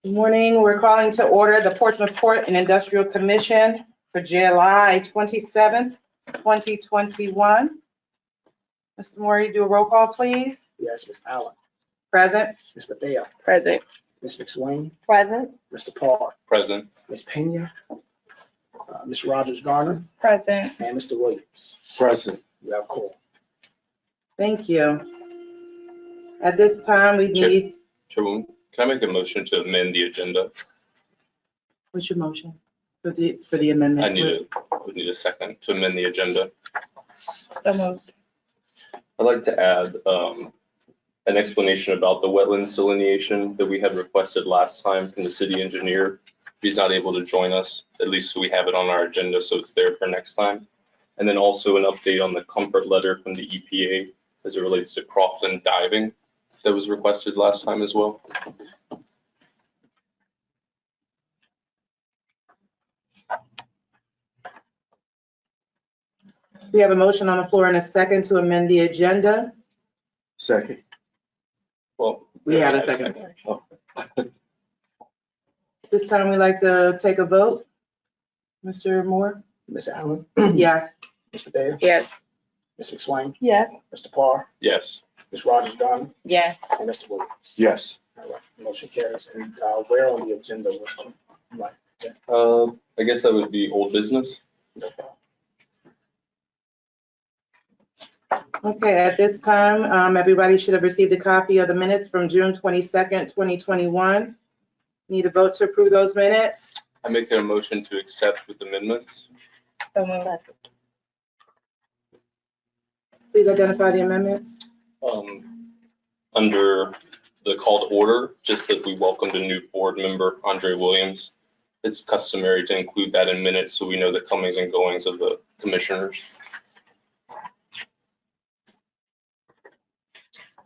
Good morning. We're calling to order the Portsmouth Port and Industrial Commission for July 27th, 2021. Mr. Moore, you do a roll call, please. Yes, Ms. Allen. Present. Ms. Bethea. Present. Ms. McSwain. Present. Mr. Parr. Present. Ms. Pena. Ms. Rogers Garner. Present. And Mr. Williams. Present. You have call. Thank you. At this time, we need, Chairwoman, can I make a motion to amend the agenda? what's your motion for the amendment? We need a second to amend the agenda. So moved. I'd like to add an explanation about the wetlands delineation that we had requested last time from the city engineer. He's not able to join us, at least we have it on our agenda, so it's there for next time. And then also an update on the comfort letter from the EPA as it relates to Crofton diving that was requested last time as well. We have a motion on the floor and a second to amend the agenda. Second. Well, We have a second. This time, we'd like to take a vote. Mr. Moore? Ms. Allen. Yes. Ms. Bethea. Yes. Ms. McSwain. Yes. Mr. Parr. Yes. Ms. Rogers Garner. Yes. And Mr. Williams. Yes. All right, motion carries. And where on the agenda was you? Right. I guess that would be old business. Okay, at this time, everybody should have received a copy of the minutes from June 22nd, 2021. Need a vote to approve those minutes? I make a motion to accept with amendments. So moved. Please identify the amendments. Under the call to order, just that we welcomed a new board member, Andre Williams. It's customary to include that in minutes so we know the comings and goings of the commissioners.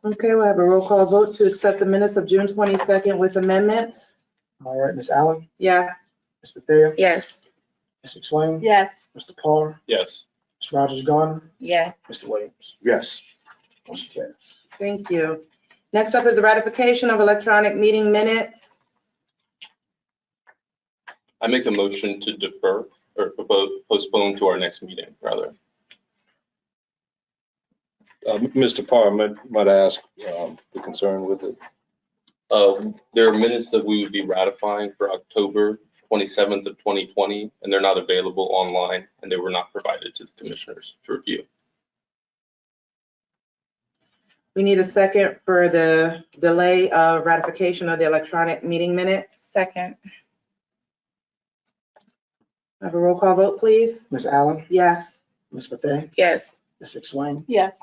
Okay, we'll have a roll call vote to accept the minutes of June 22nd with amendments. All right, Ms. Allen. Yes. Ms. Bethea. Yes. Ms. McSwain. Yes. Mr. Parr. Yes. Ms. Rogers Garner. Yes. Mr. Williams. Yes. Motion carries. Thank you. Next up is the ratification of electronic meeting minutes. I make a motion to defer or postpone to our next meeting, rather. Mr. Parr, might I ask the concern with it? There are minutes that we would be ratifying for October 27th of 2020, and they're not available online, and they were not provided to the commissioners to review. We need a second for the delay of ratification of the electronic meeting minutes. Second. Have a roll call vote, please. Ms. Allen. Yes. Ms. Bethea. Yes. Ms. McSwain. Yes.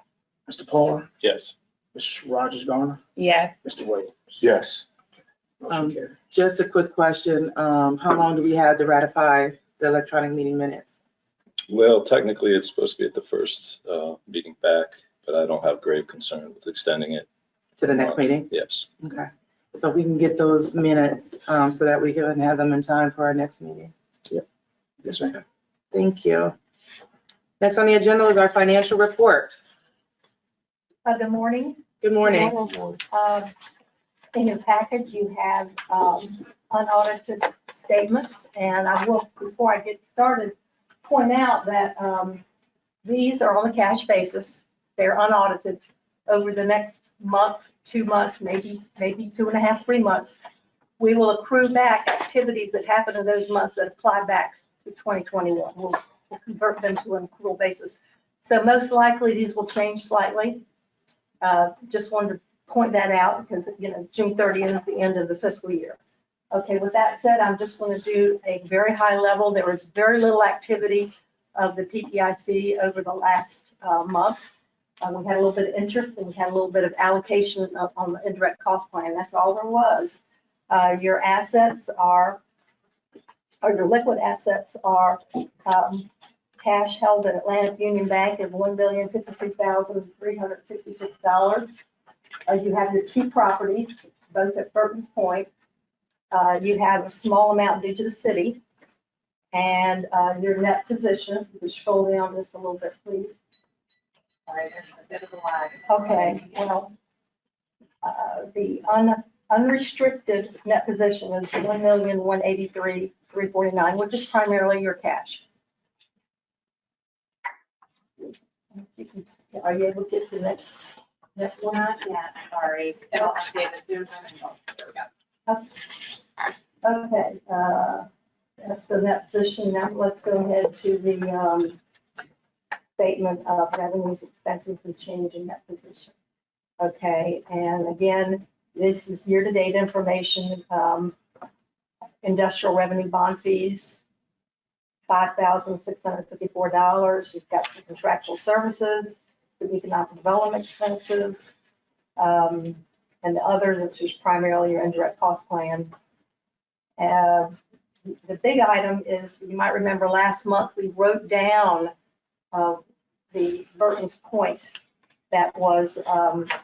Mr. Parr. Yes. Ms. Rogers Garner. Yes. Mr. Williams. Yes. Motion carries. Just a quick question. How long do we have to ratify the electronic meeting minutes? Well, technically, it's supposed to be at the first meeting back, but I don't have grave concern with extending it. To the next meeting? Yes. Okay. So we can get those minutes so that we can have them in time for our next meeting. Yes, ma'am. Thank you. Next on the agenda is our financial report. Good morning. Good morning. In your package, you have unaudited statements, and I will, before I get started, point out that these are on a cash basis. They're unaudited. Over the next month, 2 months, maybe 2.5, 3 months, we will accrue back activities that happen in those months that apply back to 2021. We'll convert them to an accrual basis. So most likely these will change slightly. Just wanted to point that out because, June 30th is the end of the fiscal year. Okay, with that said, I'm just going to do a very high level. There was very little activity of the PPIC over the last month. We had a little bit of interest and we had a little bit of allocation on the indirect cost plan. That's all there was. Your assets are, or your liquid assets are cash held at Atlantic Union Bank of $1,052,366. You have your 2 properties, both at Burton's Point. You have a small amount due to the city. And your net position, if you could scroll down just a little bit, please. All right, there's a bit of a lag. Okay, well, the unrestricted net position is 1,183,349, which is primarily your cash. Are you able to get to the next one? Not yet, sorry. It'll update as soon as I'm in. There we go. Okay, that's the net position. Now let's go ahead to the statement of revenues, expenses, and change in net position. Okay, and again, this is year-to-date information. Industrial revenue bond fees, $5,654. You've got some contractual services, some economic development expenses, and the others, which is primarily your indirect cost plan. The big item is, you might remember last month, we wrote down the Burton's Point that was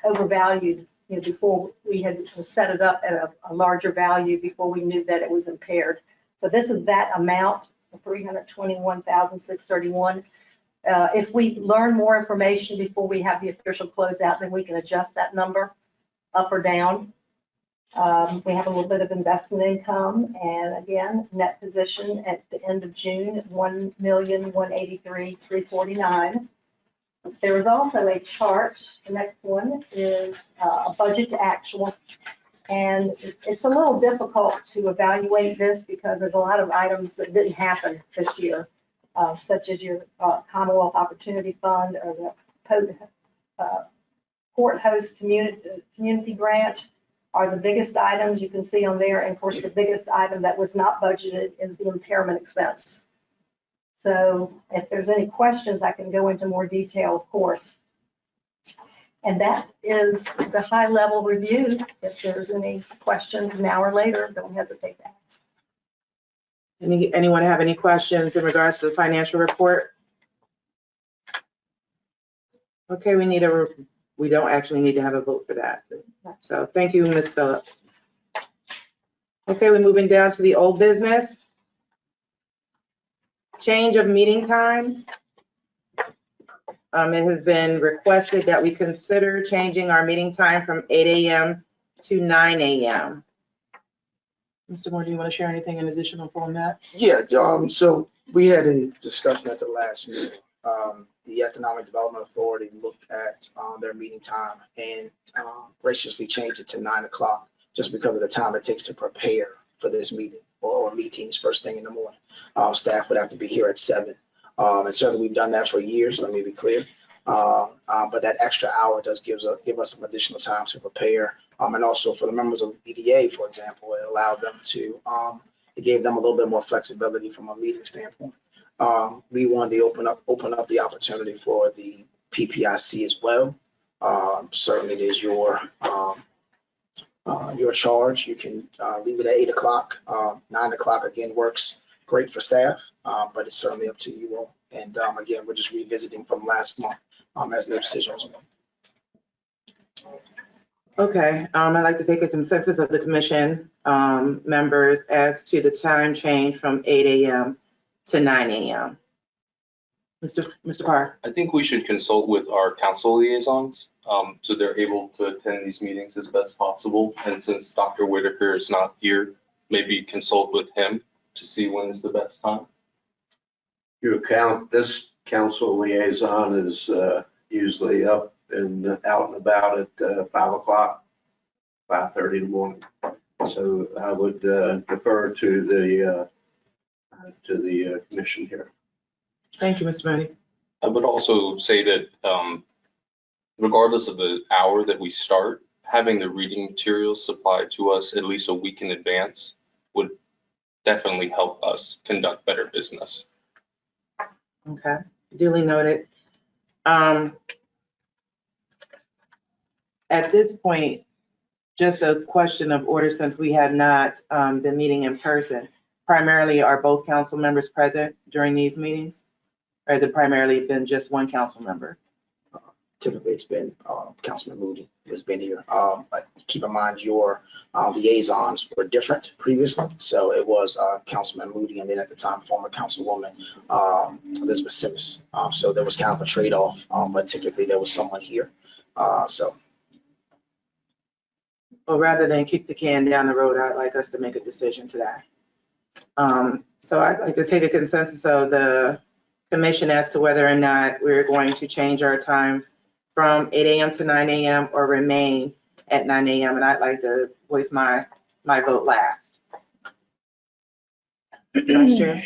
overvalued, before we had set it up at a larger value before we knew that it was impaired. So this is that amount, $321,631. If we learn more information before we have the official closeout, then we can adjust that number up or down. We have a little bit of investment income, and again, net position at the end of June, 1,183,349. There is also a chart. The next one is a budget to actual, and it's a little difficult to evaluate this because there's a lot of items that didn't happen this year, such as your Commonwealth Opportunity Fund or the Port Host Community Grant are the biggest items you can see on there. And of course, the biggest item that was not budgeted is the impairment expense. So if there's any questions, I can go into more detail, of course. And that is the high level review. If there's any questions now or later, don't hesitate to ask. Anyone have any questions in regards to the financial report? Okay, we don't actually need to have a vote for that. So thank you, Ms. Phillips. Okay, we're moving down to the old business. Change of meeting time. It has been requested that we consider changing our meeting time from 8 a.m. to 9 a.m. Mr. Moore, do you want to share anything in additional from that? Yeah, so we had a discussion at the last meeting. The Economic Development Authority looked at their meeting time and graciously changed it to 9 o'clock just because of the time it takes to prepare for this meeting or meetings first thing in the morning. Staff would have to be here at 7. And certainly we've done that for years, let me be clear. But that extra hour does give us some additional time to prepare. And also for the members of EDA, for example, it allowed them to, it gave them a little bit more flexibility from a meeting standpoint. We wanted to open up the opportunity for the PPIC as well. Certainly it is your charge. You can leave it at 8 o'clock. 9 o'clock again works great for staff, but it's certainly up to you all. And again, we're just revisiting from last month as no decisions were made. Okay, I'd like to take a consensus of the commission members as to the time change from 8 a.m. to 9 a.m. Mr. Parr. I think we should consult with our council liaisons, so they're able to attend these meetings as best possible. And since Dr. Whitaker is not here, maybe consult with him to see when is the best time. This council liaison is usually up and out and about at 5 o'clock, 5:30 in the morning. So I would defer to the commission here. Thank you, Mr. Mooney. I would also say that regardless of the hour that we start, having the reading materials supplied to us at least a week in advance would definitely help us conduct better business. Okay, duly noted. At this point, just a question of order, since we have not been meeting in person. Primarily, are both council members present during these meetings? Or has it primarily been just one council member? Typically, it's been Councilman Moody has been here. But keep in mind your liaisons were different previously. So it was Councilman Moody and then at the time, former Councilwoman Elizabeth Simmons. So there was kind of a trade-off, but typically there was someone here. So. Well, rather than kick the can down the road, I'd like us to make a decision today. So I'd like to take a consensus of the commission as to whether or not we're going to change our time from 8 a.m. to 9 a.m. or remain at 9 a.m. And I'd like to voice my vote last. Vice Chair?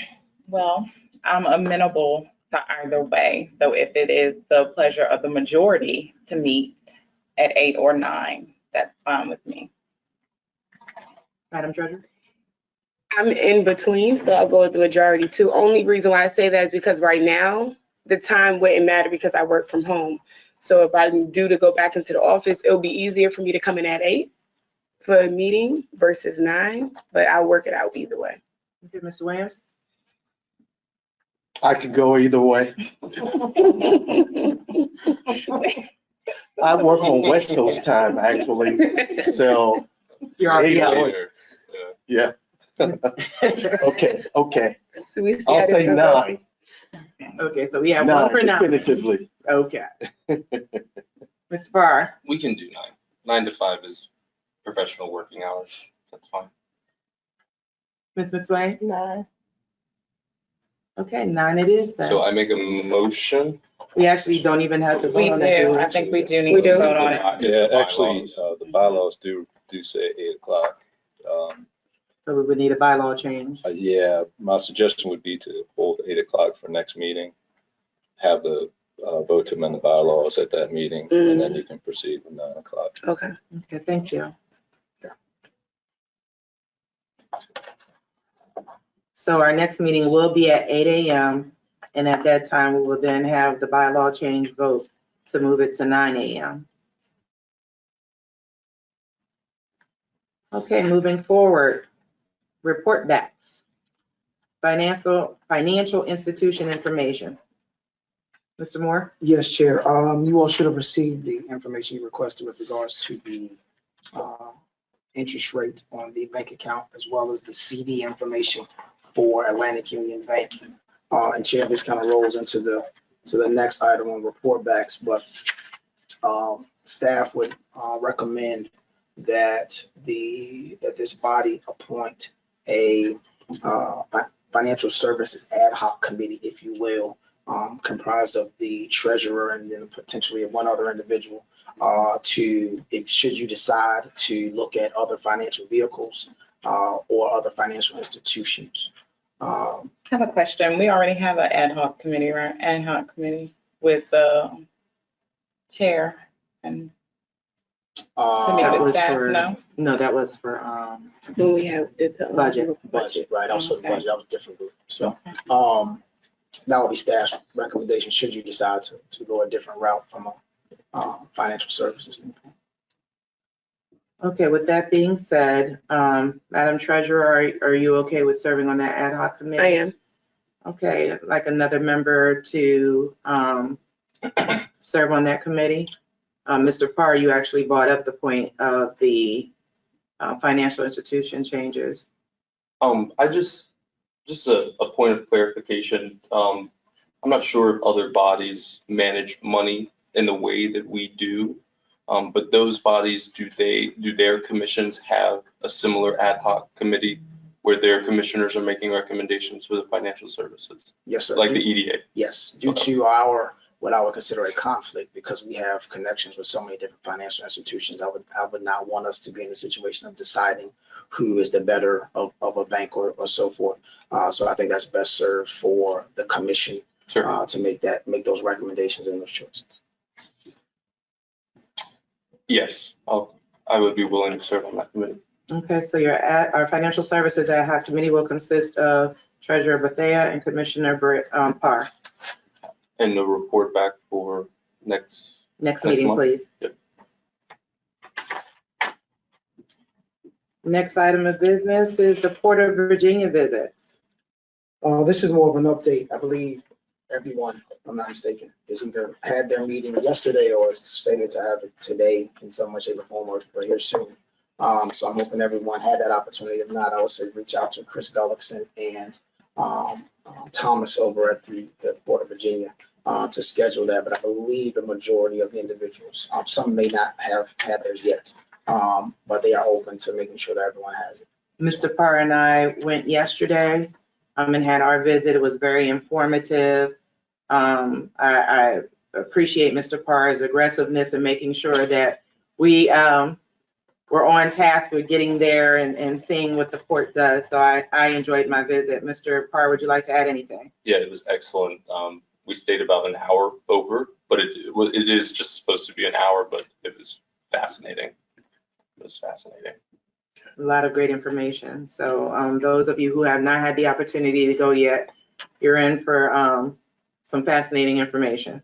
Well, I'm amenable to either way. So if it is the pleasure of the majority to meet at 8 or 9, that's fine with me. Madam Treasurer? I'm in between, so I'll go with the majority too. Only reason why I say that is because right now, the time wouldn't matter because I work from home. So if I'm due to go back into the office, it'll be easier for me to come in at 8 for a meeting versus 9, but I'll work it out either way. Okay, Mr. Williams? I could go either way. I work on West Coast time, actually, so, You're already Yeah. out. Later. yeah. Okay, So we see I'll how this say goes. 9, Okay, so we have one for 9 now. definitively. Okay. Ms. Farr? We can do 9. 9 to 5 is professional working hours. That's fine. Ms. Mitsui? 9. Okay, 9 it is then. So I make a motion. We actually don't even have to vote We on that. do, I think we do need We to do. vote on it. It's Yeah, the actually, bylaws. the bylaws do say 8 o'clock. So we would need a bylaw change. Yeah, my suggestion would be to hold 8 o'clock for next meeting, have the vote to amend the bylaws at that meeting, and then you can proceed with 9 o'clock. Okay. Okay, thank you. So our next meeting will be at 8 a.m. And at that time, we will then have the bylaw change vote to move it to 9 a.m. Okay, moving forward, report backs. Financial institution information. Mr. Moore? Yes, Chair. You all should have received the information you requested with regards to the interest rate on the bank account, as well as the CD information for Atlantic Union Bank. And Chair, this kind of rolls into the next item on report backs, but staff would recommend that this body appoint a financial services ad hoc committee, if you will, comprised of the treasurer and then potentially one other individual should you decide to look at other financial vehicles or other financial institutions. I have a question. We already have an ad hoc committee, right? Ad hoc committee with the chair and committee That with was staff, for- no? that was for, When we have did the Budget. Budget, right, also the Okay. budget, that was a different group. So that would be staff's recommendation, should you decide to go a different route from a financial services standpoint. okay, with that being said, Madam Treasurer, are you okay with serving on that ad hoc committee? I am. Okay, I'd like another member to serve on that committee. Mr. Parr, you actually brought up the point of the financial institution changes. I just a point of clarification. I'm not sure if other bodies manage money in the way that we do, but those bodies, do their commissions have a similar ad hoc committee where their commissioners are making recommendations for the financial services, Yes, sir. like the EDA? Yes, due Okay. to what I would consider a conflict, because we have connections with so many different financial institutions, I would not want us to be in a situation of deciding who is the better of a bank or so forth. So I think that's best served for the commission Sure. to make those recommendations and those choices. Yes, I would be willing to serve on that committee. Okay, so our financial services ad hoc committee will consist of Treasurer Bethea and Commissioner Parr. And the report back for next Meeting, month? please. Yep. Next item of business is the Port of Virginia visits. This is more of an update. I believe everyone, if I'm not mistaken, has either had their meeting yesterday or stated to have it today in some way, shape, or form, or here soon. So I'm hoping everyone had that opportunity. If not, I would say reach out to Chris Gullickson and Thomas over at the Port of Virginia to schedule that. But I believe the majority of the individuals, some may not have had theirs yet, But they are open to making sure that everyone has it. Mr. Parr and I went yesterday and had our visit. It was very informative. I appreciate Mr. Parr's aggressiveness in making sure that we were on task with getting there and seeing what the port does. So I enjoyed my visit. Mr. Parr, would you like to add anything? Yeah, it was excellent. We stayed about an hour over, but it is just supposed to be an hour, but it was fascinating. It was fascinating. A lot of great information. So those of you who have not had the opportunity to go yet, you're in for some fascinating information.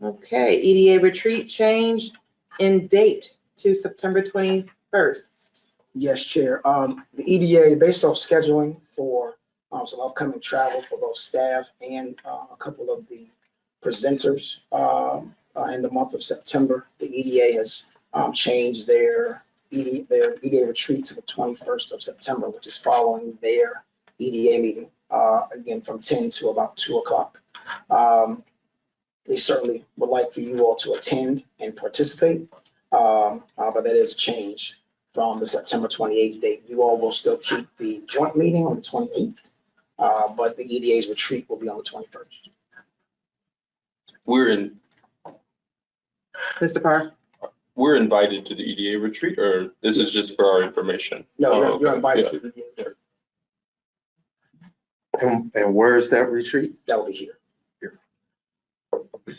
Okay, EDA retreat changed in date to September 21st. Yes, Chair. The EDA, based off scheduling for some upcoming travel for both staff and a couple of the presenters in the month of September, the EDA has changed their EDA retreat to the 21st of September, which is following their EDA meeting, again, from 10 to about 2 o'clock. They certainly would like for you all to attend and participate, but that is a change from the September 28th date. You all will still keep the joint meeting on the 28th, but the EDA's retreat will be on the 21st. Mr. Parr? We're invited to the EDA retreat, or this is just for our information? No, you're okay. invited Yeah. to the EDA retreat. And where is that retreat? That will be here.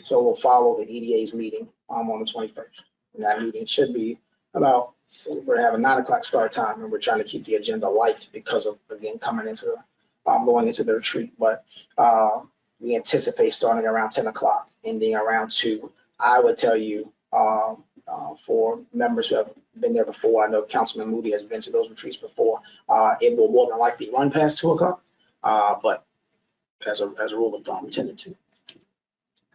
So we'll follow the EDA's meeting on the 21st. And that meeting should be about, we're having 9 o'clock start time, and we're trying to keep the agenda light because of, again, coming into going into the retreat. But we anticipate starting around 10 o'clock, ending around 2. I would tell you, for members who have been there before, I know Councilman Moody has been to those retreats before, it will more than likely run past 2 o'clock, but as a rule of thumb, we tended to.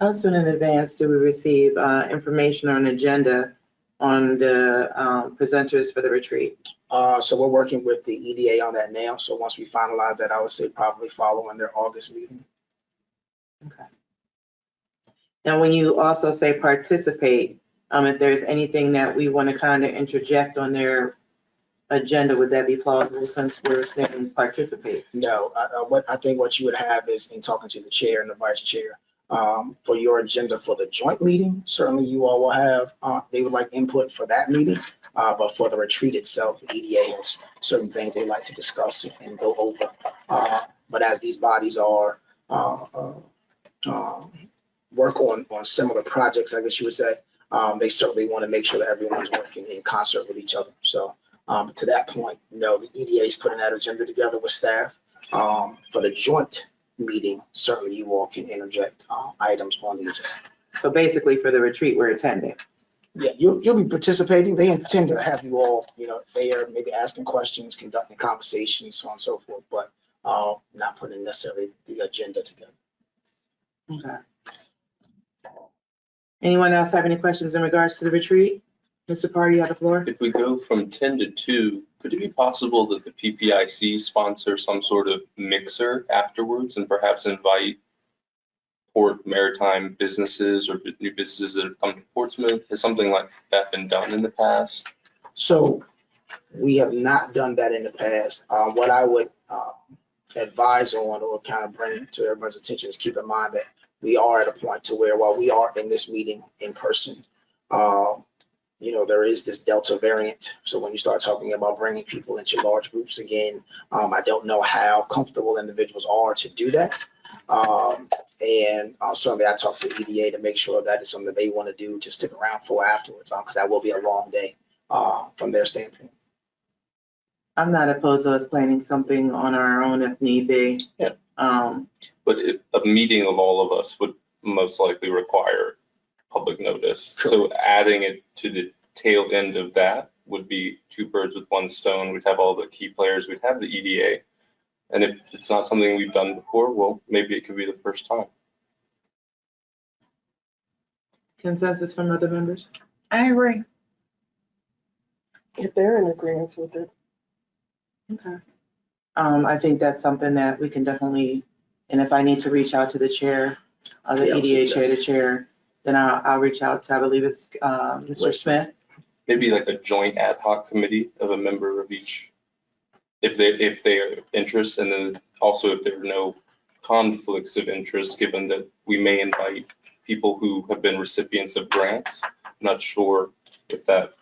How soon in advance do we receive information on agenda on the presenters for the retreat? So we're working with the EDA on that now. So once we finalize that, I would say probably following their August meeting. Okay. And when you also say participate, if there's anything that we want to kind of interject on their agenda, would that be plausible since we're saying participate? No, I think what you would have is in talking to the chair and the vice chair, for your agenda for the joint meeting, certainly you all will have, they would like input for that meeting. But for the retreat itself, the EDA has certain things they'd like to discuss and go over. But as these bodies are work on similar projects, I guess you would say, they certainly want to make sure that everyone's working in concert with each other. So to that point, no, the EDA is putting that agenda together with staff. For the joint meeting, certainly you all can interject items on the agenda. So basically for the retreat we're attending. Yeah, you'll be participating. They intend to have you all, there, maybe asking questions, conducting conversations, so on and so forth, but not putting necessarily the agenda together. Okay. Anyone else have any questions in regards to the retreat? Mr. Parr, you have the floor. If we go from 10 to 2, could it be possible that the PPIC sponsor some sort of mixer afterwards and perhaps invite port maritime businesses or new businesses that have come to Portsmouth? Has something like that been done in the past? So we have not done that in the past. What I would advise on or kind of bring to everyone's attention is keep in mind that we are at a point to where while we are in this meeting in person, there is this Delta variant. So when you start talking about bringing people into large groups again, I don't know how comfortable individuals are to do that. And certainly I talked to the EDA to make sure that is something that they want to do to stick around for afterwards, because that will be a long day from their standpoint. I'm not opposed to us planning something on our own if need be. Yeah. But a meeting of all of us would most likely require public notice. Sure. So adding it to the tail end of that would be 2 birds with 1 stone. We'd have all the key players. We'd have the EDA. And if it's not something we've done before, well, maybe it could be the first time. Consensus from other members? I agree. If they're in agreement with it. Okay. I think that's something that we can definitely, and if I need to reach out to the chair, the Yeah, EDA chair to chair, then I'll reach out to, I believe it's Mr. Smith, maybe like a joint ad hoc committee of a member of each, if they are interest, and then also if there are no conflicts of interest, given that we may invite people who have been recipients of grants. I'm not sure if that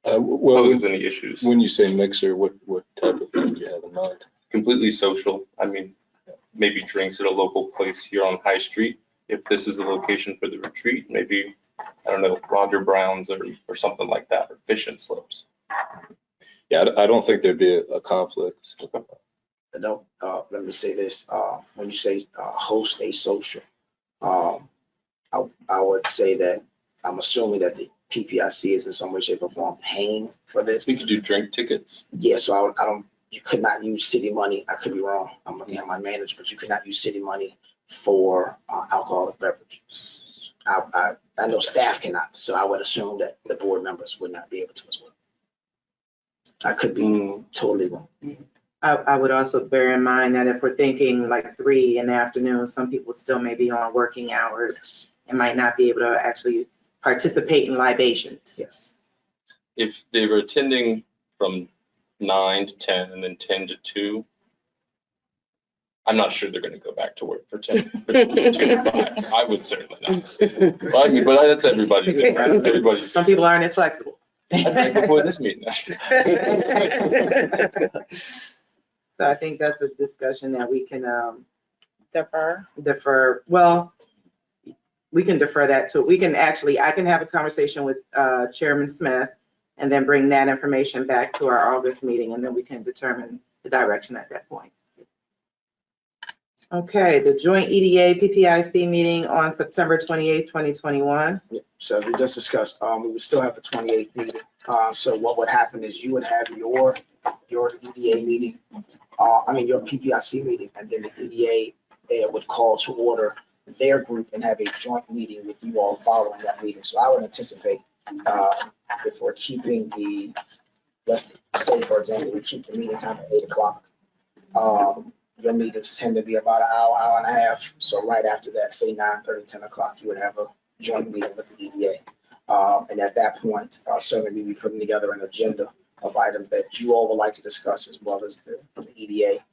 Well, poses any issues. when you say mixer, what type of thing do you have in mind? Completely social. I mean, maybe drinks at a local place here on High Street. If this is the location for the retreat, maybe, I don't know, Roger Brown's or something like that, or Fish and Slips. Yeah, I don't think there'd be a conflict. No, let me say this, when you say, host a social, I would say that I'm assuming that the PPIC is in some way, shape or form paying for this. We could do drink tickets. Yeah, so I don't, you could not use city money. I could be wrong. I'm looking at my manager, but you could not use city money for alcoholic beverages. I know staff cannot, so I would assume that the board members would not be able to as well. I could be totally wrong. I would also bear in mind that if we're thinking like 3 in the afternoon, some people still may be on working hours and might not be able to actually participate in libations. Yes. If they were attending from 9 to 10 and then 10 to 2, I'm not sure they're going to go back to work for 2 to 5. I would certainly not. Well, I mean, but that's everybody's different. Everybody's Some people aren't as flexible. I drank before this meeting. So I think that's a discussion that we can Defer. Well, we can defer that too. We can actually, I can have a conversation with Chairman Smith and then bring that information back to our August meeting, and then we can determine the direction at that point. Okay, the joint EDA PPIC meeting on September 28th, 2021. So we just discussed, we would still have the 28th meeting. So what would happen is you would have your EDA meeting, your PPIC meeting, and then the EDA would call to order their group and have a joint meeting with you all following that meeting. So I would anticipate, if we're keeping let's say, for example, we keep the meeting time at 8 o'clock. Your meetings tend to be about an hour and a half. So right after that, say 9:30, 10 o'clock, you would have a joint meeting with the EDA. And at that point, certainly we'll be putting together an agenda of items that you all would like to discuss, as well as the EDA.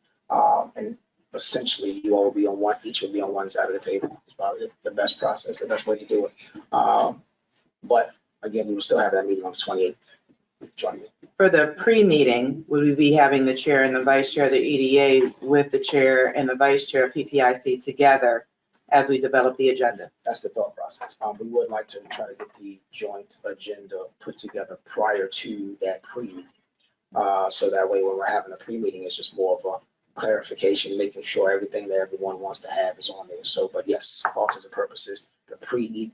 And essentially, you all will be on each will be on one side of the table. It's probably the best process, the best way to do it. But again, we will still have that meeting on the 28th. Join me. For the pre-meeting, would we be having the chair and the vice chair of the EDA with the chair and the vice chair of PPIC together as we develop the agenda? That's the thought process. We would like to try to get the joint agenda put together prior to that pre-meeting. So that way, when we're having a pre-meeting, it's just more of a clarification, making sure everything that everyone wants to have is on there. So, but yes, for all intents and purposes, the pre-meeting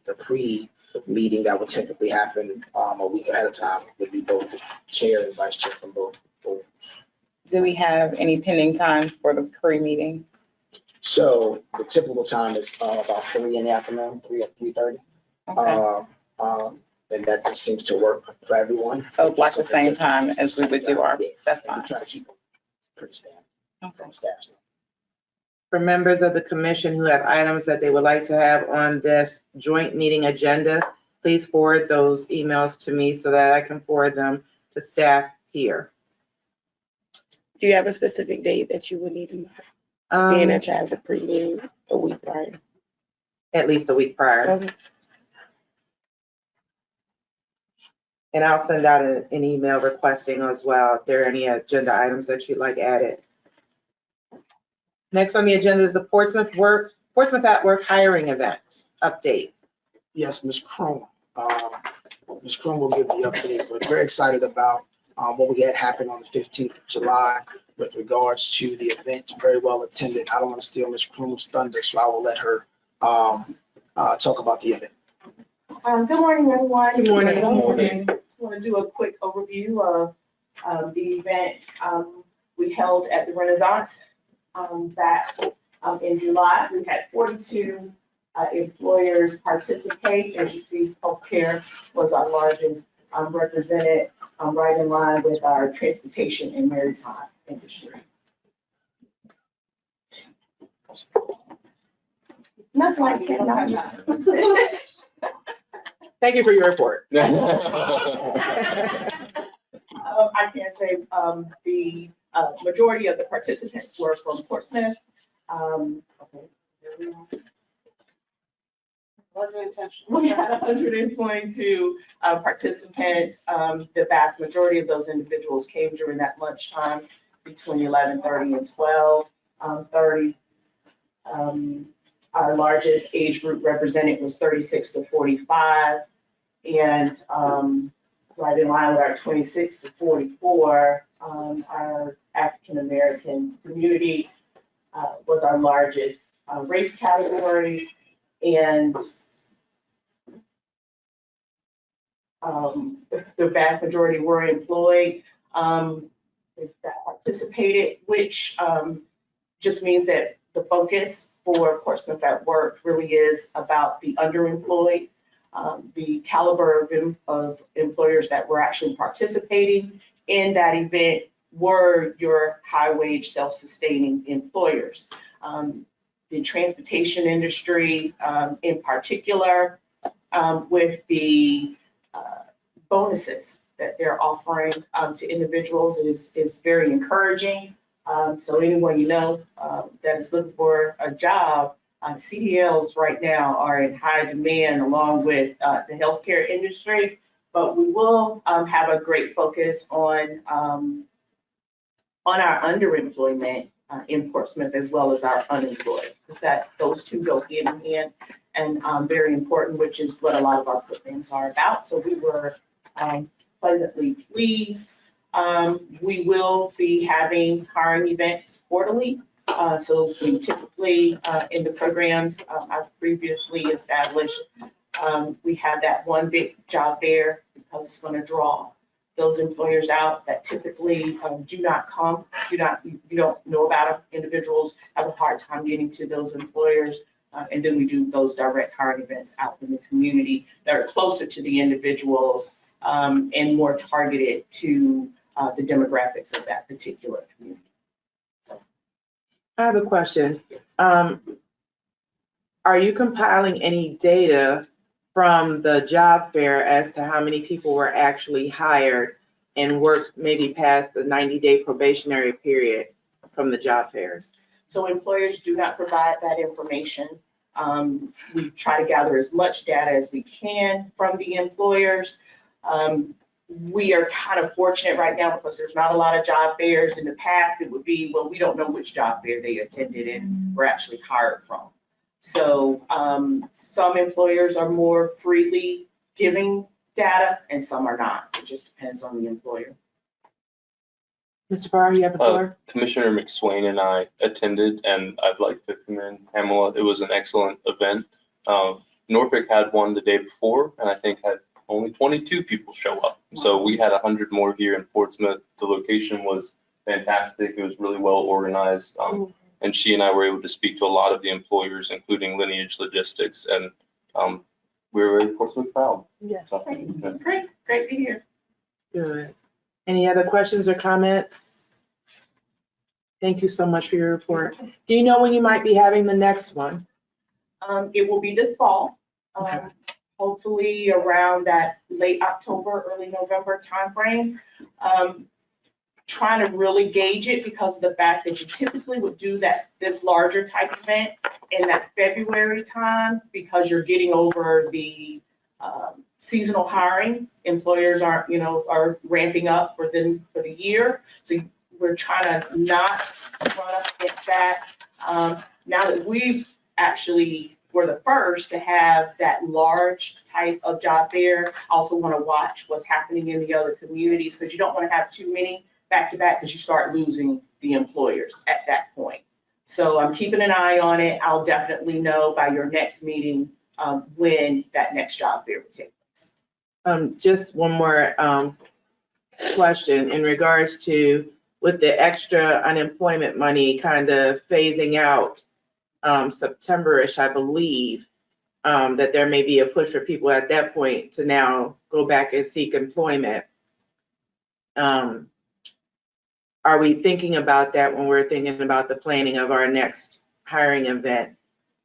that would typically happen a week ahead of time would be both the chair and vice chair from both. Do we have any pending times for the pre-meeting? So the typical time is about 3 in the afternoon, 3 or 3:30. Okay. And that just seems to work for everyone. So it's like the same time as we would do our, that's And we fine. try to keep it pretty standard Okay. from staff. For members of the commission who have items that they would like to have on this joint meeting agenda, please forward those emails to me so that I can forward them to staff here. Do you have a specific date that you would need in mind? Being that you have the pre-meeting a week prior. At least a week prior. Okay. And I'll send out an email requesting as well if there are any agenda items that you'd like added. Next on the agenda is the Portsmouth at Work hiring event update. Yes, Ms. Crum. Ms. Crum will give the update. We're very excited about what we had happen on the 15th of July with regards to the event. Very well attended. I don't want to steal Ms. Crum's thunder, so I will let her talk about the event. Good morning, everyone. Good morning. Good morning. I want to do a quick overview of the event we held at the Renaissance back in July. We had 42 employers participate. As you see, healthcare was our largest represented, right in line with our transportation and maritime industry. Nothing like technology. Thank you for your report. I can say the majority of the participants were from Portsmouth. Okay, there we are. Wasn't intentional. We had 122 participants. The vast majority of those individuals came during that lunchtime between 11:30 and 12:30. Our largest age group represented was 36 to 45. And right in line with our 26 to 44, our African American community was our largest race category. And the vast majority were employed that participated, which just means that the focus for Portsmouth at Work really is about the underemployed, the caliber of employers that were actually participating in that event were your high-wage, self-sustaining employers. The transportation industry in particular, with the bonuses that they're offering to individuals is very encouraging. So anyone you know that is looking for a job, CDLs right now are in high demand along with the healthcare industry, but we will have a great focus on our underemployment in Portsmouth as well as our unemployed, because those two go hand in hand and very important, which is what a lot of our programs are about. So we were pleasantly pleased. We will be having hiring events quarterly. So we typically, in the programs I've previously established, we have that one big job fair because it's going to draw those employers out that typically do not come, you don't know about them. Individuals have a hard time getting to those employers. And then we do those direct hiring events out in the community that are closer to the individuals and more targeted to the demographics of that particular community. So, I have a question. Are you compiling any data from the job fair as to how many people were actually hired and worked maybe past the 90-day probationary period from the job fairs? so employers do not provide that information. We try to gather as much data as we can from the employers. We are kind of fortunate right now because there's not a lot of job fairs. In the past, it would be, well, we don't know which job fair they attended and were actually hired from. So some employers are more freely giving data and some are not. It just depends on the employer. Mr. Barr, you have the floor. Commissioner McSwain and I attended, and I'd like to commend Pamela. It was an excellent event. Norfolk had one the day before, and I think had only 22 people show up. So we had 100 more here in Portsmouth. The location was fantastic. It was really well organized. And she and I were able to speak to a lot of the employers, including Lineage Logistics, and we were very Portsmouth proud. Yeah. So, Great to hear. Good. Any other questions or comments? Thank you so much for your report. Do you know when you might be having the next one? It will be this fall. Okay. Hopefully around that late October, early November timeframe. Trying to really gauge it because of the fact that you typically would do this larger type event in that February time because you're getting over the seasonal hiring. Employers are ramping up for the year. So we're trying to not run up against that. Now that we've actually were the first to have that large type of job fair, I also want to watch what's happening in the other communities because you don't want to have too many back to back because you start losing the employers at that point. So I'm keeping an eye on it. I'll definitely know by your next meeting when that next job fair will take place. Just one more question in regards to with the extra unemployment money kind of phasing out September-ish, I believe, that there may be a push for people at that point to now go back and seek employment. Are we thinking about that when we're thinking about the planning of our next hiring event?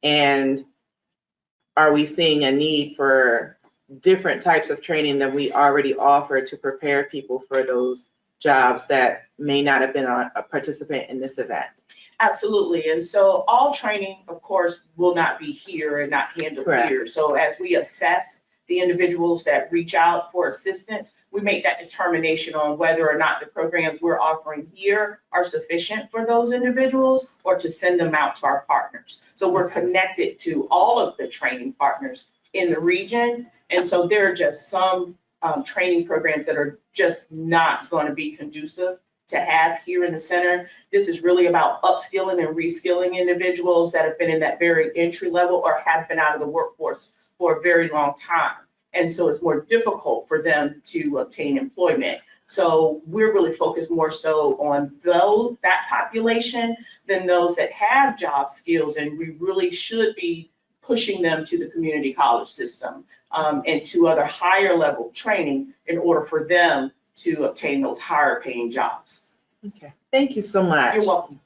And are we seeing a need for different types of training that we already offer to prepare people for those jobs that may not have been a participant in this event? Absolutely. And so all training, of course, will not be here and not handled Correct. here. So as we assess the individuals that reach out for assistance, we make that determination on whether or not the programs we're offering here are sufficient for those individuals or to send them out to our partners. So we're connected to all of the training partners in the region. And so there are just some training programs that are just not going to be conducive to have here in the center. This is really about upskilling and reskilling individuals that have been in that very entry level or have been out of the workforce for a very long time. And so it's more difficult for them to obtain employment. So we're really focused more so on that population than those that have job skills. And we really should be pushing them to the community college system and to other higher level training in order for them to obtain those higher paying jobs. Okay, thank you so much. You're welcome.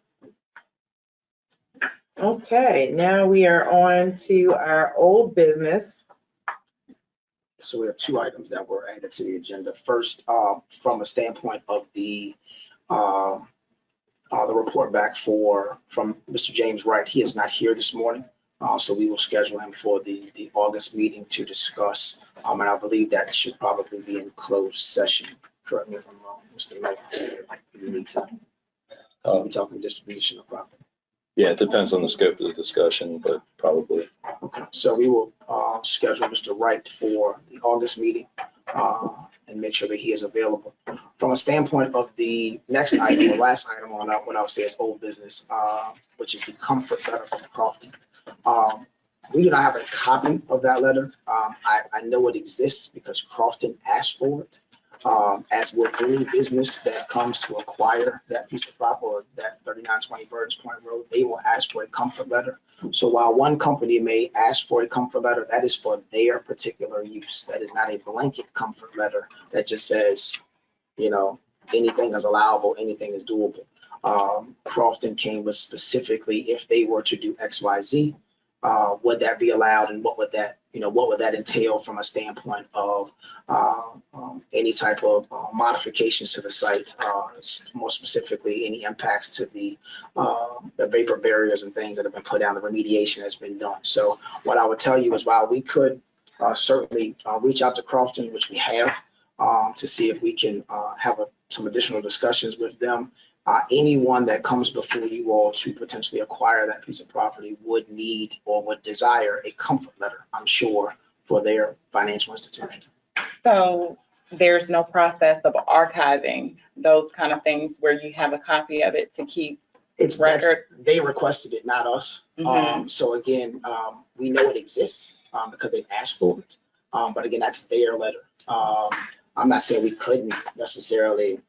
Okay, now we are on to our old business. So we have two items that were added to the agenda. First, from a standpoint of the report back from Mr. James Wright. He is not here this morning. So we will schedule him for the August meeting to discuss, and I believe that should probably be in closed session. Correct me if I'm wrong, Mr. Mayor. If you need to. We're talking distribution of property. Yeah, it depends on the scope of the discussion, but probably. Okay, so we will schedule Mr. Wright for the August meeting and make sure that he is available. From a standpoint of the next item, the last item on what I would say is old business, which is the comfort letter from Crofton. We do not have a copy of that letter. I know it exists because Crofton asked for it. As with any business that comes to acquire that piece of property or that 3920 Burns Point Road, they will ask for a comfort letter. So while one company may ask for a comfort letter, that is for their particular use. That is not a blanket comfort letter that just says, you know, anything is allowable, anything is doable. Crofton came with specifically if they were to do X, Y, Z, would that be allowed, and what would that entail from a standpoint of any type of modifications to the site, more specifically any impacts to the vapor barriers and things that have been put down, the remediation has been done. So what I would tell you is while we could certainly reach out to Crofton, which we have, to see if we can have some additional discussions with them. Anyone that comes before you all to potentially acquire that piece of property would need or would desire a comfort letter, I'm sure, for their financial institution. So there's no process of archiving those kind of things where you have a copy of it to keep record? They requested it, not us. So again, we know it exists because they've asked for it. But again, that's their letter. I'm not saying we couldn't necessarily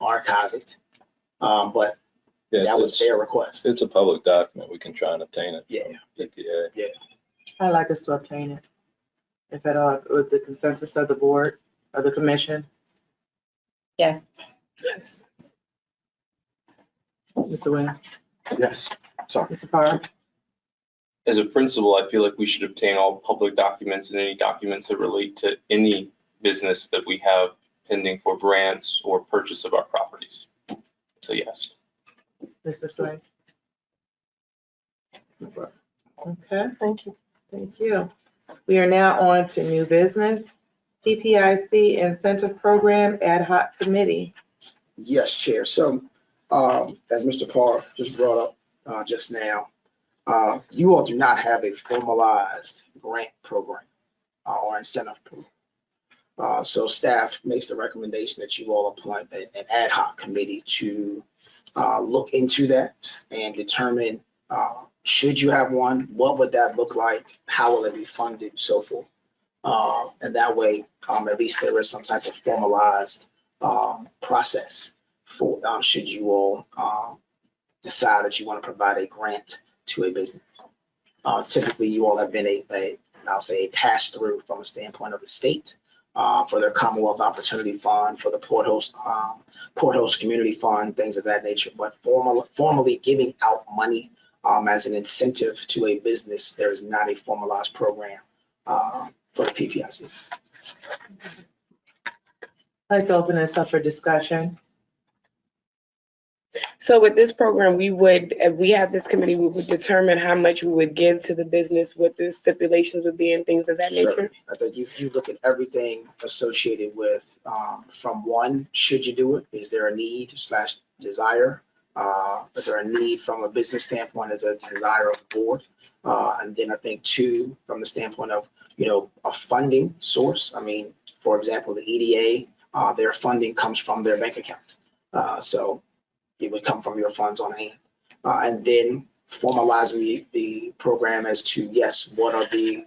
archive it. But Yeah, that was their request. It's a public document. We can try and obtain it. Yeah. EPA. Yeah. I'd like us to obtain it, if at all, with the consensus of the board or the commission. Yes. Yes. Mr. Williams? Yes, sorry. Mr. Parr? As a principal, I feel like we should obtain all public documents and any documents that relate to any business that we have pending for grants or purchase of our properties. So yes. Mr. Swayze? Okay. Thank you. Thank you. We are now on to new business. Ppic Incentive Program Ad Hoc Committee. Yes, Chair. So as Mr. Parr just brought up just now, you all do not have a formalized grant program or incentive program. So staff makes the recommendation that you all appoint an ad hoc committee to look into that and determine should you have one, what would that look like, how will it be funded, so forth. And that way, at least there is some type of formalized process for should you all decide that you want to provide a grant to a business. Typically, you all have been I'll say a pass-through from a standpoint of the state for their Commonwealth Opportunity Fund, for the Port Host Community Fund, things of that nature. But formally giving out money as an incentive to a business, there is not a formalized program for the PPIC. I'd like to open this up for discussion. So with this program, we would, if we have this committee, we would determine how much we would give to the business, what the stipulations would be and things of that nature. I think you look at everything associated with, from one, should you do it? Is there a need / desire? Is there a need from a business standpoint, as a desire of the board? And then I think two, from the standpoint of, a funding source. I mean, for example, the EDA, their funding comes from their bank account. So it would come from your funds on hand. And then formalizing the program as to, yes, what are the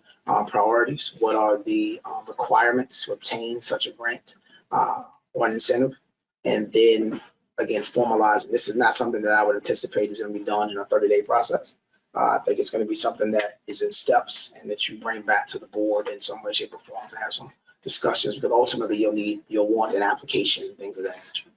priorities? What are the requirements to obtain such a grant or incentive? And then again, formalizing. This is not something that I would anticipate is going to be done in a 30-day process. I think it's going to be something that is in steps and that you bring back to the board in some way, shape, or form to have some discussions, because ultimately you'll want an application and things of that nature.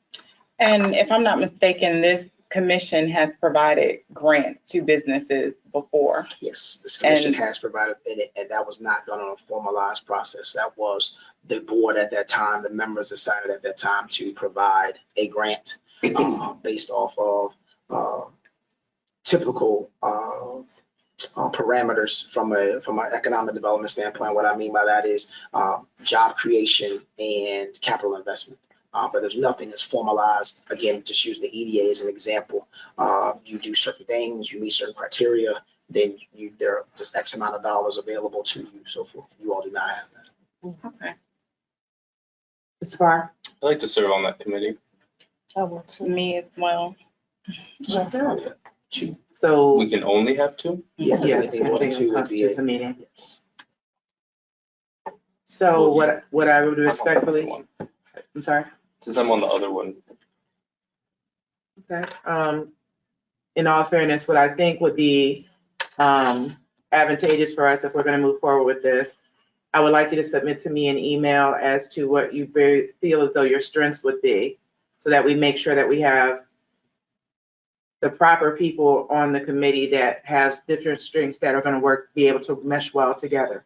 And if I'm not mistaken, this commission has provided grants to businesses before. Yes, this commission has provided, and that was not done on a formalized process. That was the board at that time, the members decided at that time to provide a grant based off of typical parameters from an economic development standpoint. What I mean by that is job creation and capital investment. But there's nothing that's formalized. Again, just use the EDA as an example. You do certain things, you meet certain criteria, then there are just X amount of dollars available to you, so forth. You all do not have that. Okay. Mr. Barr? I'd like to serve on that committee. Me as well. So, We can only have two? Yeah, yes, anything more than two would be constitutes a meeting. yes. So what I would respectfully, One. I'm sorry? Since I'm on the other one, Okay. In all fairness, what I think would be advantageous for us if we're going to move forward with this, I would like you to submit to me an email as to what you feel as though your strengths would be, so that we make sure that we have the proper people on the committee that have different strengths that are going to be able to mesh well together.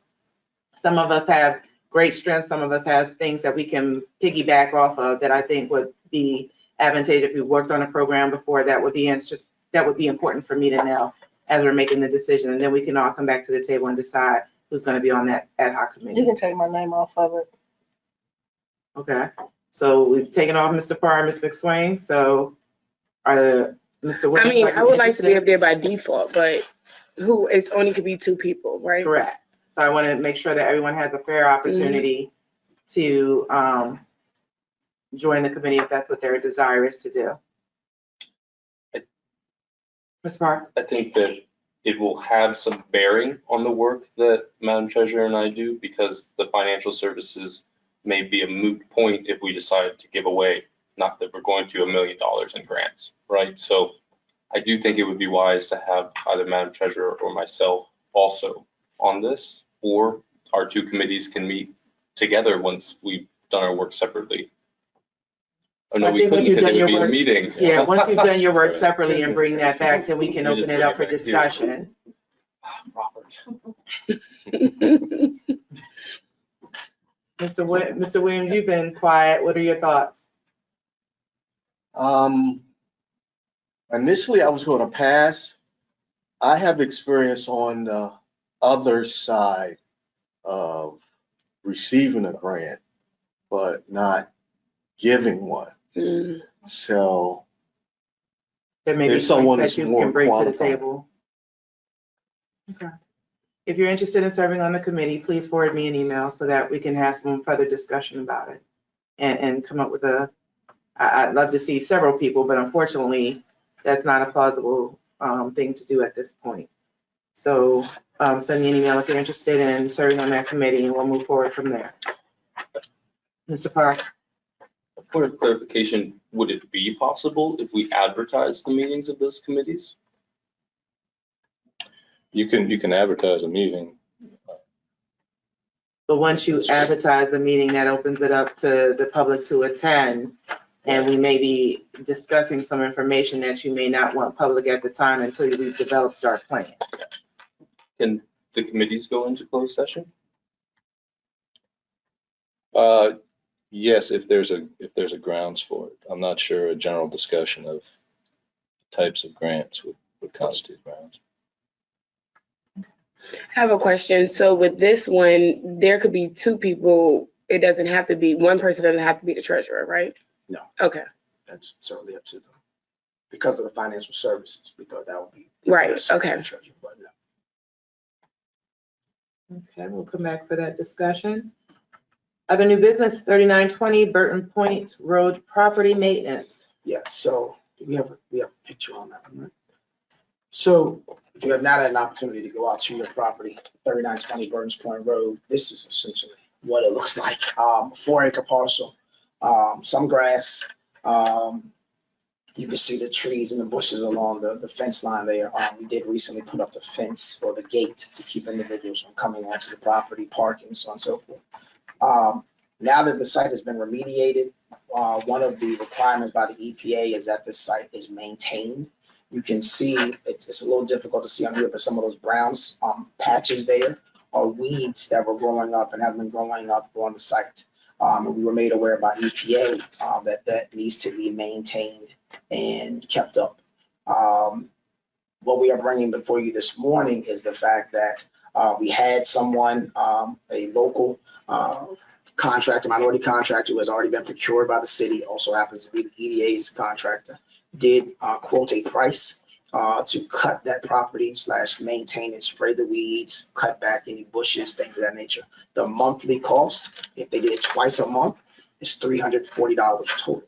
Some of us have great strengths. Some of us have things that we can piggyback off of that I think would be advantageous. If we worked on a program before, that would be important for me to know as we're making the decision. And then we can all come back to the table and decide who's going to be on that ad hoc committee. You can take my name off of it. Okay. So we've taken off Mr. Farr and Ms. McSwain. So Mr. Williams, I mean, I would like to be up there by default, but it's only could be two people, right? Correct. So I want to make sure that everyone has a fair opportunity to join the committee if that's what their desire is to do. Ms. Park? I think that it will have some bearing on the work that Madam Treasurer and I do, because the financial services may be a moot point if we decide to give away, not that we're going to $1 million in grants, right? So I do think it would be wise to have either Madam Treasurer or myself also on this, or our two committees can meet together once we've done our work separately. Oh, no, I we think couldn't once you've because it done would be your a work- meeting. Yeah, once you've done your work separately and bring that back, then we can We open just it bring up it for back here. discussion. Robert. Mr. Williams, you've been quiet. What are your thoughts? Initially, I was going to pass. I have experience on the other side of receiving a grant, but not giving one. So There may be There's someone points that that's you more can bring to the qualified. table. Okay. If you're interested in serving on the committee, please forward me an email so that we can have some further discussion about it and come up with I'd love to see several people, but unfortunately, that's not a plausible thing to do at this point. So send me an email if you're interested in serving on that committee, and we'll move forward from there. Mr. Park? For clarification, would it be possible if we advertise the meetings of those committees? You can advertise a meeting. But once you advertise the meeting, that opens it up to the public to attend. And we may be discussing some information that you may not want public at the time until we've developed our plan. Can the committees go into closed session? Yes, if there's a grounds for it. I'm not sure a general discussion of types of grants would constitute grounds. I have a question. So with this one, there could be two people. It doesn't have to be, one person doesn't have to be the treasurer, right? No. Okay. That's certainly up to them. Because of the financial services, we thought that would be. Right, necessary okay. for treasurer, but no. Okay, we'll come back for that discussion. Other new business, 3920 Burton Point Road property maintenance. Yeah, so we have a picture on that one, right? So if you have not had an opportunity to go out to your property, 3920 Burns Point Road, this is essentially what it looks like. 4-acre parcel, some grass. You can see the trees and the bushes along the fence line there. We did recently put up the fence or the gate to keep individuals from coming onto the property, parking, so on and so forth. Now that the site has been remediated, one of the requirements by the EPA is that this site is maintained. You can see, it's a little difficult to see on here, but some of those brown patches there are weeds that were growing up and have been growing up on the site. And we were made aware by EPA that needs to be maintained and kept up. What we are bringing before you this morning is the fact that we had someone, a local contractor, minority contractor who has already been procured by the city, also happens to be the EDA's contractor, did quote a price to cut that property / maintain and spray the weeds, cut back any bushes, things of that nature. The monthly cost, if they did it twice a month, is $340 total,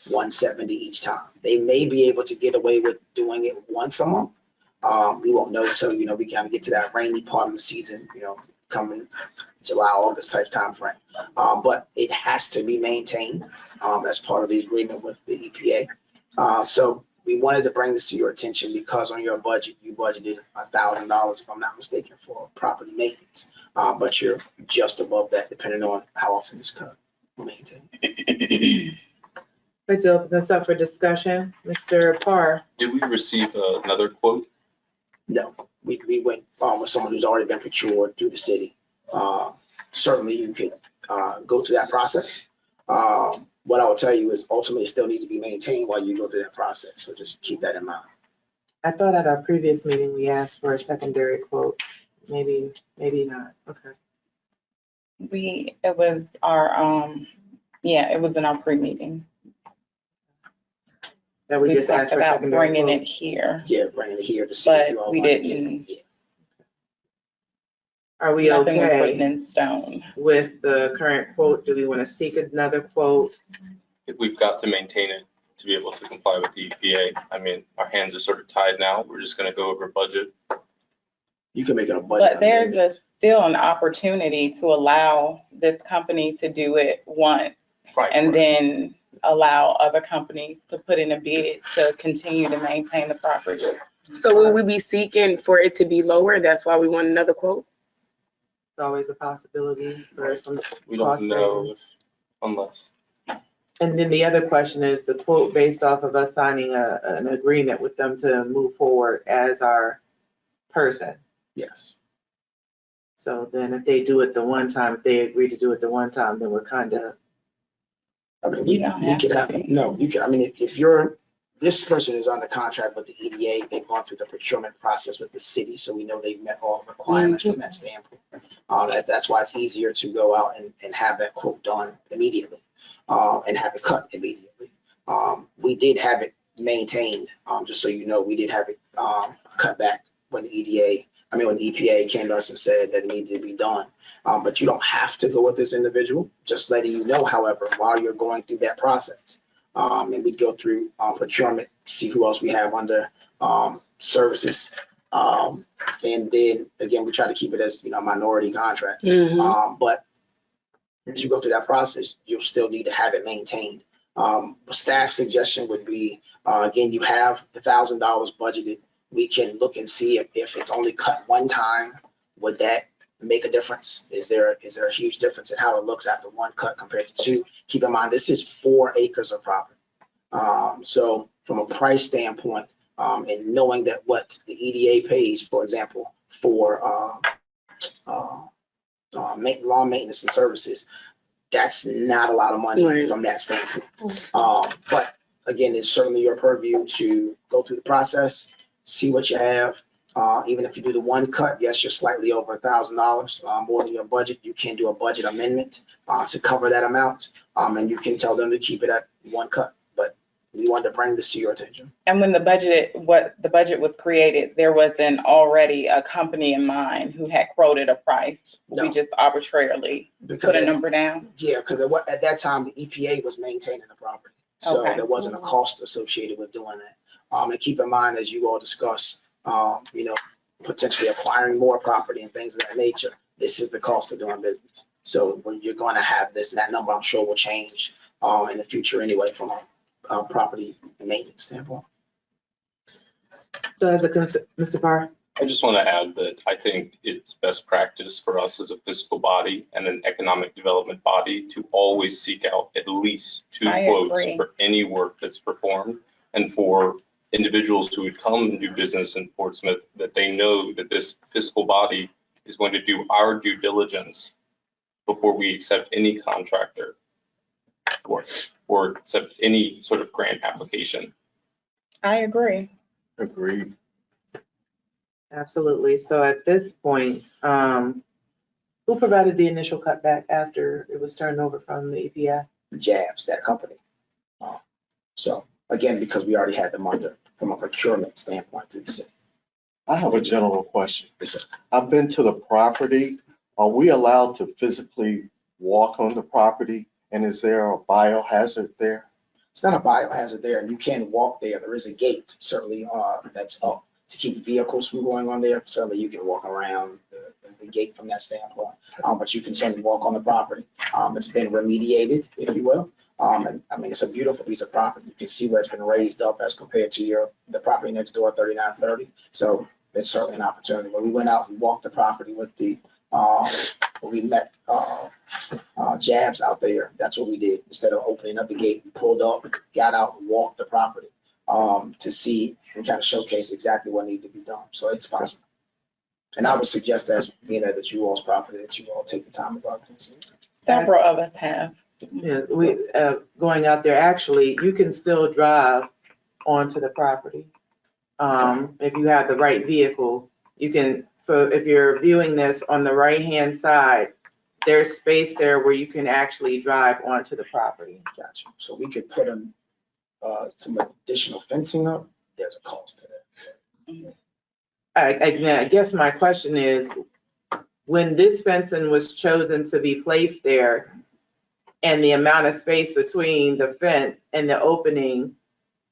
$170 each time. They may be able to get away with doing it once a month. We won't know until, we kind of get to that rainy part of the season, coming July, August type time frame. But it has to be maintained as part of the agreement with the EPA. So we wanted to bring this to your attention because on your budget, you budgeted $1,000, if I'm not mistaken, for property maintenance. But you're just above that, depending on how often it's cut or maintained. Let's open this up for discussion. Mr. Parr. Did we receive another quote? No, we went with someone who's already been procured through the city. Certainly you could go through that process. What I will tell you is ultimately it still needs to be maintained while you go through that process. So just keep that in mind. I thought at our previous meeting, we asked for a secondary quote. Maybe not. Okay. It was our, it was in our pre-meeting. That we just talked asked for about secondary bringing quote. it here, Yeah, bringing it here to see if you but all we want to get didn't. it. Yeah. Are we Nothing was written okay in stone. with the current quote? Do we want to seek another quote? If we've got to maintain it to be able to comply with the EPA, I mean, our hands are sort of tied now. We're just going to go over budget. You can make it a budget. But there's amendment. still an opportunity to allow this company to do it once Right. and then allow other companies to put in a bid to continue to maintain the property. So will we be seeking for it to be lower? That's why we want another quote? It's always a possibility for some We don't cost know savings. unless. And then the other question is the quote based off of us signing an agreement with them to move forward as our person. Yes. So then if they do it the one time, if they agree to do it the one time, then we're kind of, I mean, You don't we have could to have, be. no, you can, I mean, if this person is under contract with the EDA, they've gone through the procurement process with the city, so we know they've met all the requirements from that standpoint. That's why it's easier to go out and have that quote done immediately, and have it cut immediately. We did have it maintained, just so you know, we did have it cut back when the EPA came to us and said that it needed to be done. But you don't have to go with this individual, just letting you know, however, while you're going through that process. And we go through procurement, see who else we have under services. And then again, we try to keep it as, a minority contract. But as you go through that process, you'll still need to have it maintained. Staff suggestion would be, again, you have the $1,000 budgeted. We can look and see if it's only cut one time, would that make a difference? Is there a huge difference in how it looks after one cut compared to two? Keep in mind, this is 4 acres of property. So from a price standpoint, and knowing that what the EDA pays, for example, for lawn maintenance and services, that's not a lot of money Right. from that standpoint. But again, it's certainly your purview to go through the process, see what you have. Even if you do the one cut, yes, you're slightly over $1,000 more than your budget. You can do a budget amendment to cover that amount, and you can tell them to keep it at one cut. But we wanted to bring this to your attention. And when the budget was created, there wasn't already a company in mind who had quoted a price. No. We just arbitrarily Because put a number down. Yeah, because at that time, the EPA was maintaining the property. So Okay. there wasn't a cost associated with doing that. And keep in mind, as you all discuss, potentially acquiring more property and things of that nature, this is the cost of doing business. So when you're going to have this, and that number I'm sure will change in the future anyway from a property maintenance standpoint. So Mr. Parr? I just want to add that I think it's best practice for us as a fiscal body and an economic development body to always seek out at least 2 I quotes agree. for any work that's performed, and for individuals who would come and do business in Portsmouth, that they know that this fiscal body is going to do our due diligence before we accept any contractor work or accept any sort of grant application. I agree. Agreed. Absolutely. So at this point, who provided the initial cutback after it was turned over from the EPA? Jabs, that company. So again, because we already had them under from a procurement standpoint through the city. I have a general question. Yes, sir. I've been to the property. Are we allowed to physically walk on the property? And is there a biohazard there? It's not a biohazard there. You can walk there. There is a gate certainly that's up to keep vehicles from going on there. Certainly you can walk around the gate from that standpoint, but you can certainly walk on the property. It's been remediated, if you will. And I mean, it's a beautiful piece of property. You can see where it's been raised up as compared to the property next door, 3930. So it's certainly an opportunity. When we went out and walked the property with when we met Jabs out there, that's what we did. Instead of opening up the gate, we pulled up, got out, and walked the property to see and kind of showcase exactly what needed to be done. So it's possible. And I would suggest, as being that you all's property, that you all take the time about this. Several of us have. Yeah, we, going out there, actually, you can still drive onto the property. If you have the right vehicle, you can, if you're viewing this on the right-hand side, there's space there where you can actually drive onto the property. Gotcha. So we could put some additional fencing up. There's a cost to that. I guess my question is, when this fencing was chosen to be placed there, and the amount of space between the fence and the opening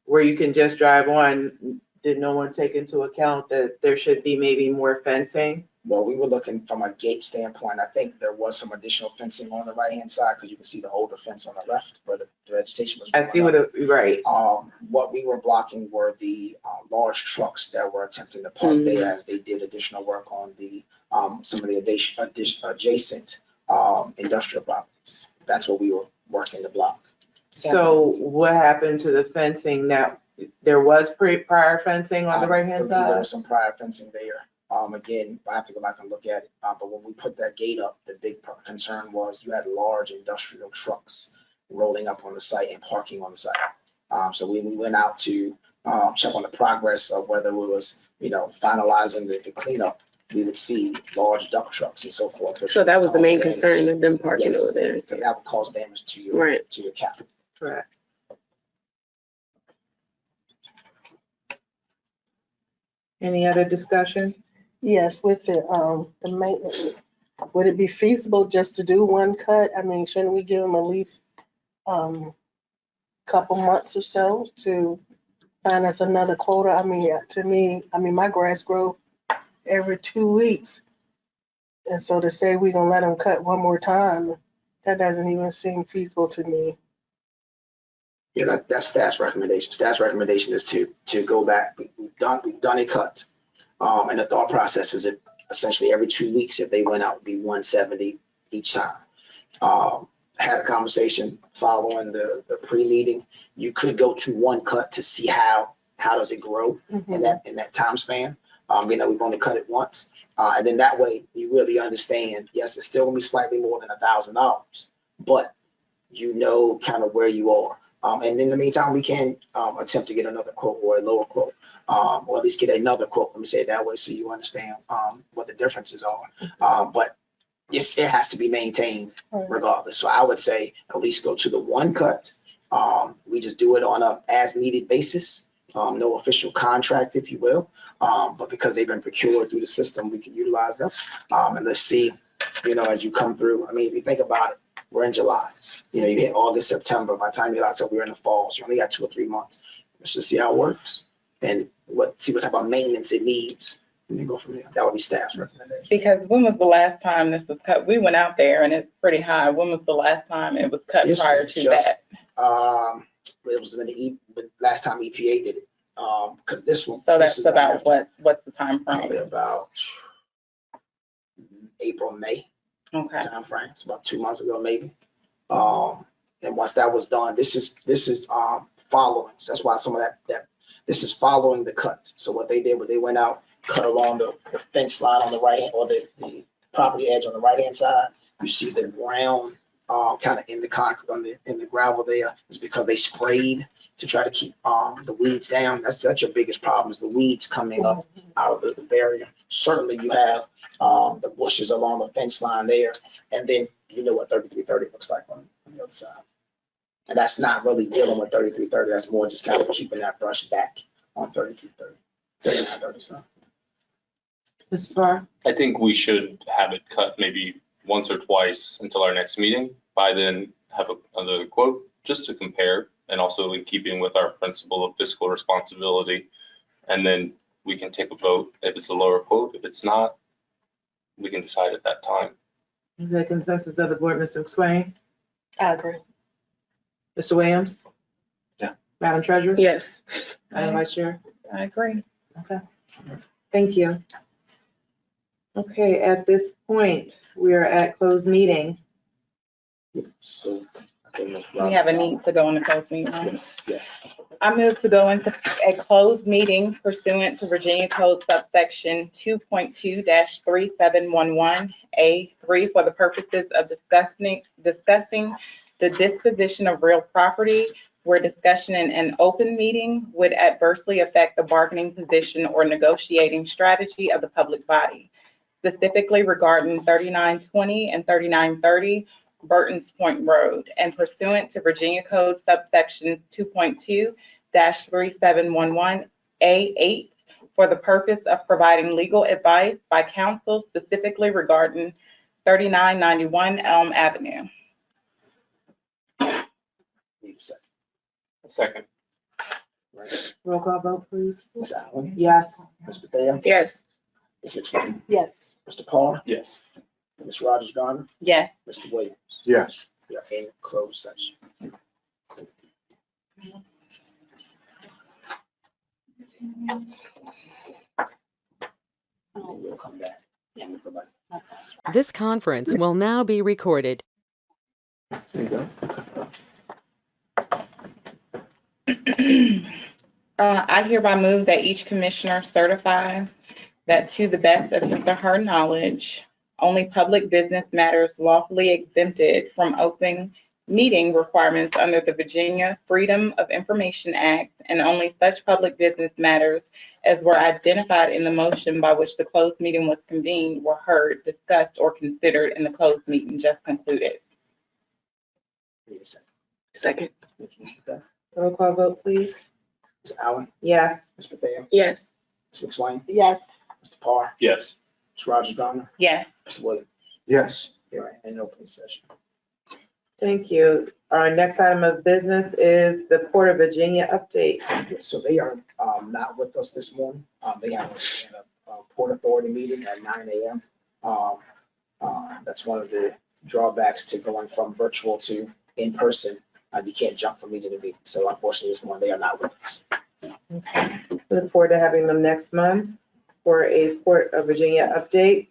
where you can just drive on, did no one take into account that there should be maybe more fencing? Well, we were looking from a gate standpoint. I think there was some additional fencing on the right-hand side because you can see the older fence on the left where the vegetation was. I see what right. What we were blocking were the large trucks that were attempting to park there as they did additional work on the some of the adjacent industrial properties. That's what we were working to block. So what happened to the fencing that there was prior fencing on the right-hand There side? was some prior fencing there. Again, I have to go back and look at it. But when we put that gate up, the big concern was you had large industrial trucks rolling up on the site and parking on the site. So we went out to check on the progress of whether it was, finalizing the cleanup. We would see large dump trucks and so forth. So that was the main concern of them parking over there. Because that would cause damage to your capital. Correct. Any other discussion? Yes, with the maintenance, would it be feasible just to do one cut? I mean, shouldn't we give them at least couple months or so to find us another quota? I mean, to me, my grass grow every 2 weeks. And so to say we're gonna let them cut one more time, that doesn't even seem feasible to me. Yeah, that's staff's recommendation. Staff's recommendation is to go back. We've done a cut. And the thought process is that essentially every 2 weeks, if they went out, would be 170 each time. Had a conversation following the pre-meeting. You could go to one cut to see how does it grow in that time span. We've only cut it once. And then that way you really understand, yes, it's still gonna be slightly more than $1,000, but you know kind of where you are. And in the meantime, we can attempt to get another quote or a lower quote, or at least get another quote. Let me say it that way so you understand what the differences are. But it has to be maintained regardless. So I would say at least go to the one cut. We just do it on a as needed basis. No official contract, if you will. But because they've been procured through the system, we can utilize them. And let's see, as you come through. I mean, if you think about it, we're in July. You hit August, September. By the time you get October, we're in the fall. So you only got 2 or 3 months. Let's just see how it works and see what type of maintenance it needs. And then go from there. That would be staff's recommendation. Because when was the last time this was cut? We went out there and it's pretty high. When was the last time it was cut prior to that? It was when last time EPA did it. Because this one. So that's about what's the time frame? Probably about April, May. Okay. Time frame. It's about 2 months ago, maybe. And once that was done, this is following. So that's why some of that this is following the cut. So what they did was they went out, cut along the fence line on the right hand, or the property edge on the right hand side. You see the ground kind of in the concrete in the gravel there. It's because they sprayed to try to keep the weeds down. That's your biggest problem, is the weeds coming up out of the barrier. Certainly you have the bushes along the fence line there, and then you know what 3330 looks like on the other side. And that's not really dealing with 3330. That's more just kind of keeping that brush back on 3330. 3930, sorry. Mr. Barr? I think we should have it cut maybe once or twice until our next meeting. By then, have another quote just to compare, and also in keeping with our principle of fiscal responsibility. And then we can take a vote if it's a lower quote. If it's not, we can decide at that time. The consensus of the board, Mr. McSwain? I agree. Mr. Williams? Yeah. Madam Treasurer? Yes. Madam Vice Chair? I agree. Okay. Thank you. Okay, at this point, we are at closed meeting. So I think that's We have a need to go into closed meeting. Right? Yes. I move to go into a closed meeting pursuant to Virginia Code subsection 2.2-3711A3 for the purposes of discussing the disposition of real property, where discussion in an open meeting would adversely affect the bargaining position or negotiating strategy of the public body, specifically regarding 3920 and 3930 Burton's Point Road, and pursuant to Virginia Code subsections 2.2-3711A8 for the purpose of providing legal advice by counsel specifically regarding 3991 Elm Avenue. Need a second. Second. Right. Roll call vote, please. Ms. Allen, Yes. Ms. Bethea, Yes. Ms. McSwain, Yes. Mr. Parr, Yes. Ms. Rogers Garner, Yes. Mr. Williams. Yes. We are in closed session. We'll come back. This conference will now be recorded. There you go. I hereby move that each commissioner certify that to the best of his or her knowledge, only public business matters lawfully exempted from open meeting requirements under the Virginia Freedom of Information Act, and only such public business matters as were identified in the motion by which the closed meeting was convened were heard, discussed, or considered in the closed meeting just concluded. Need a second. Second. Thank you. Ms. Roll call vote, please. Allen, Yes. Ms. Bethea, Yes. Ms. McSwain, Yes. Mr. Parr, Yes. Ms. Rogers Garner, Yes. Mr. Williams. Yes. We are in open session. Thank you. Our next item of business is the Port of Virginia update. So they are not with us this morning. They had a Port Authority meeting at 9 a.m. That's one of the drawbacks to going from virtual to in person. You can't jump from meeting to meeting. So unfortunately this morning they are not with us. Okay. Look forward to having them next month for a Port of Virginia update.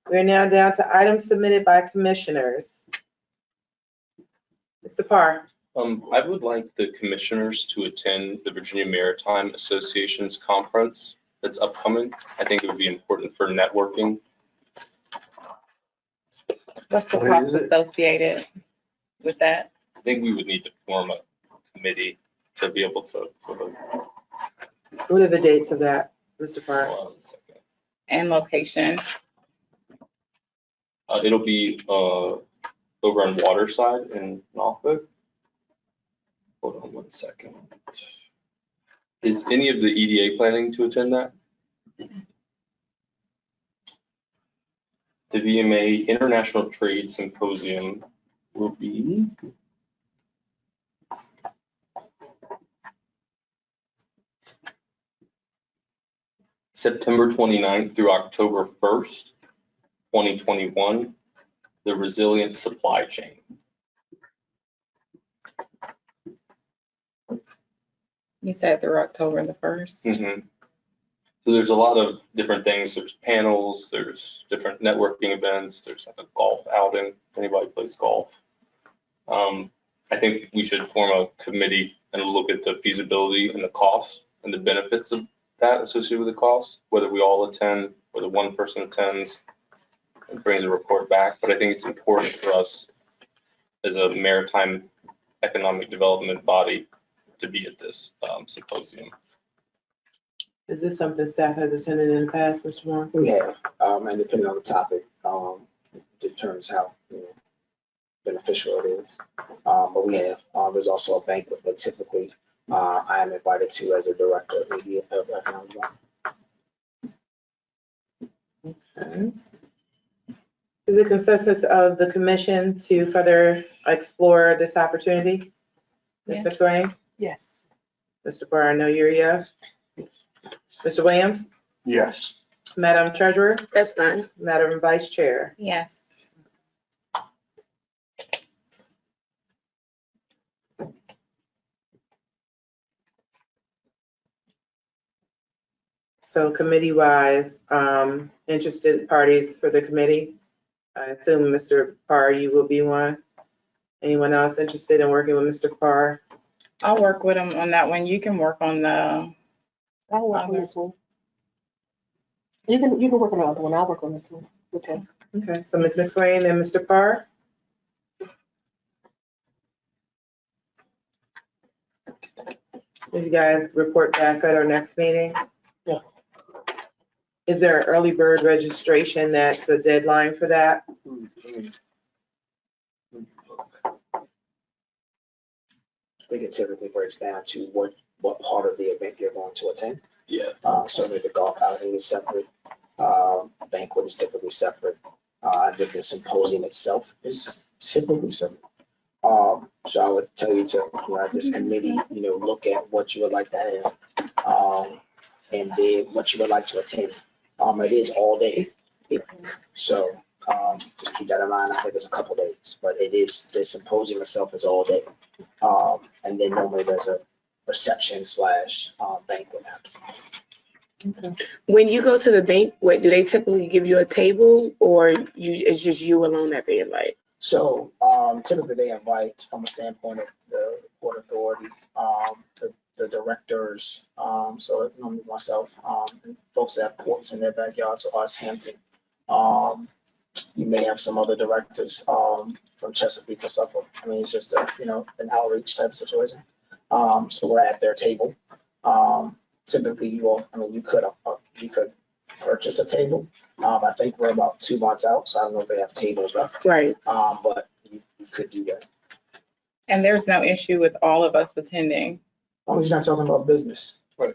We're now down to items submitted by commissioners. Mr. Parr. I would like the commissioners to attend the Virginia Maritime Association's conference that's upcoming. I think it would be important for networking. What's the What cost is it? associated? with that? I think we would need to form a committee to be able to sort of. What are the dates of that, Mr. Parr? Hold on a second. And location? It'll be over on Waterside in Norfolk. Hold on one second. Is any of the EDA planning to attend that? The VMA International Trade Symposium will be September 29th through October 1st, 2021, the Resilient Supply Chain. You said through October the 1st. Mm-hmm. So there's a lot of different things. There's panels, there's different networking events, there's like a golf outing, if anybody plays golf. I think we should form a committee and look at the feasibility and the cost and the benefits of that associated with the cost, whether we all attend, whether one person attends and brings a report back. But I think it's important for us as a maritime economic development body to be at this symposium. Is this something staff has attended in the past, Mr. Moore? We have, and depending on the topic, determines how, beneficial it is. But we have, there's also a banquet that typically I am invited to as a director of media of economic development. Okay. Is it consensus of the commission to further explore this opportunity? Ms. McSwain? Yes. Mr. Parr, I know you're a yes. Mr. Williams? Yes. Madam Treasurer? That's fine. Madam Vice Chair? Yes. So committee-wise, interested parties for the committee? I assume, Mr. Parr, you will be one. Anyone else interested in working with Mr. Parr? I'll work with him on that one. You can work on the, I'll work on this one. You can work on the other one. I'll work on this one. Okay. Okay, so Ms. McSwain and Mr. Parr? Will you guys report back at our next meeting? Yeah. Is there an early bird registration that's a deadline for that? I think it typically breaks down to what part of the event you're going to attend. Yeah. Certainly the golf outing is separate. Banquet is typically separate. And then the symposium itself is typically separate. So I would tell you to, at this committee, look at what you would like to have, and then what you would like to attend. It is all day. So, just keep that in mind. I think it's a couple days, but the symposium itself is all day. And then normally there's a reception / banquet after. When you go to the banquet, do they typically give you a table, or it's just you alone that they invite? So typically they invite, from a standpoint of the Port Authority, the directors, so normally myself, and folks that have ports in their backyard, so us, Hampton. You may have some other directors from Chesapeake or Suffolk. I mean, it's just an outreach type of situation. So we're at their table. Typically, you could purchase a table. I think we're about 2 months out, so I don't know if they have tables left. Right. But you could do that. and there's no issue with all of us attending. As long as you're not talking about business. Right.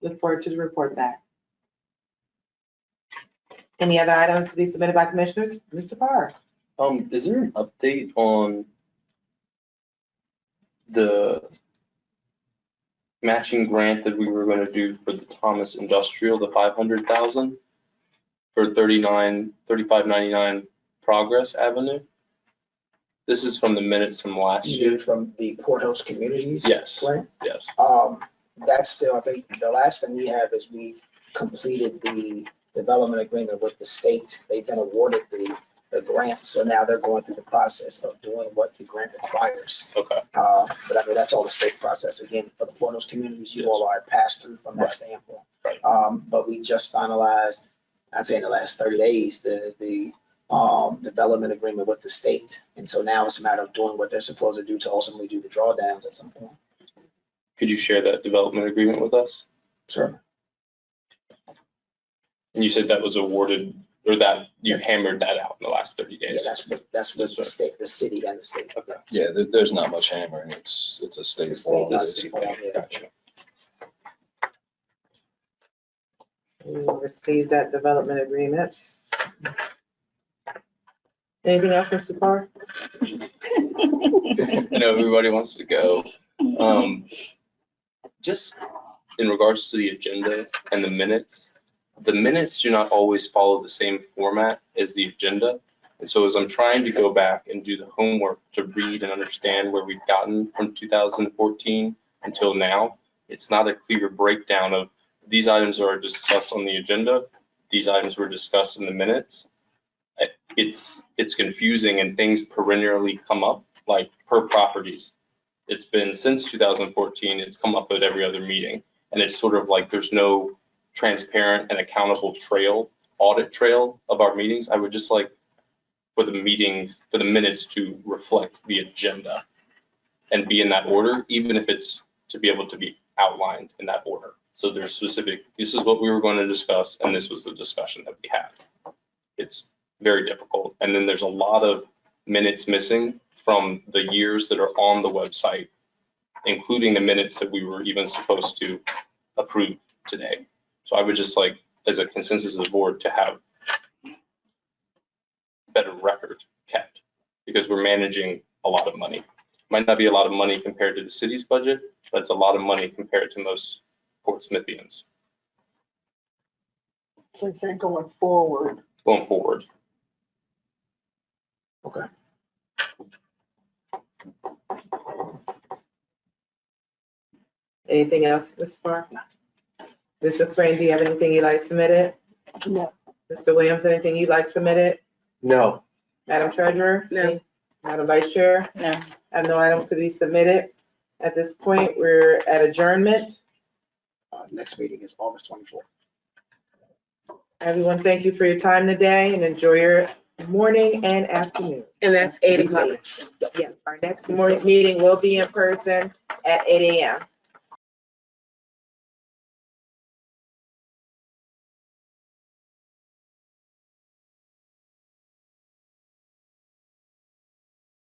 Look forward to the report back. Any other items to be submitted by commissioners? Mr. Parr? Is there an update on the matching grant that we were going to do for the Thomas Industrial, the 500,000 for 3599 Progress Avenue? This is from the minutes from last You year. did from the Port House Communities. Yes. Right? Yes. That's still, I think, the last thing we have is we've completed the development agreement with the state. They've been awarded the grant, so now they're going through the process of doing what the grant requires. Okay. But I mean, that's all the state process. Again, for the Port House Communities, you all are passed through from that Right. standpoint. Right. But we just finalized, I'd say in the last 30 days, the development agreement with the state. And so now it's a matter of doing what they're supposed to do to ultimately do the drawdowns at some point. Could you share that development agreement with us? Sure. And you said that was awarded, or that you hammered that out in the last 30 Yeah, days? that's what the state, the city and the state. Okay. Yeah, there's not much hammering. It's a state It's a law. state law, yeah. Gotcha. We will receive that development agreement. Anything else, Mr. Parr? I know everybody wants to go. Just in regards to the agenda and the minutes do not always follow the same format as the agenda. And so as I'm trying to go back and do the homework to read and understand where we've gotten from 2014 until now, it's not a clear breakdown of these items are discussed on the agenda, these items were discussed in the minutes. It's confusing and things perennially come up, like per properties. It's been since 2014, it's come up at every other meeting. And it's sort of like there's no transparent and accountable audit trail of our meetings. I would just like for the minutes to reflect the agenda and be in that order, even if it's to be able to be outlined in that order. So there's specific, this is what we were going to discuss, and this was the discussion that we had. It's very difficult. And then there's a lot of minutes missing from the years that are on the website, including the minutes that we were even supposed to approve today. So I would just like, as a consensus of the board, to have better record kept, because we're managing a lot of money. Might not be a lot of money compared to the city's budget, but it's a lot of money compared to most Portsmouthians So you say going forward. going forward. Okay. Anything else, Mr. Parr? Mr. Swain, do you have anything you'd like submitted? No. Mr. Williams, anything you'd like submitted? No. Madam Treasurer? No. Madam Vice Chair? No. I have no items to be submitted. At this point, we're at adjournment. Next meeting is August 24th. Everyone, thank you for your time today and enjoy your morning and afternoon. And that's 8 o'clock. Our next morning meeting will be in person at 8 a.m.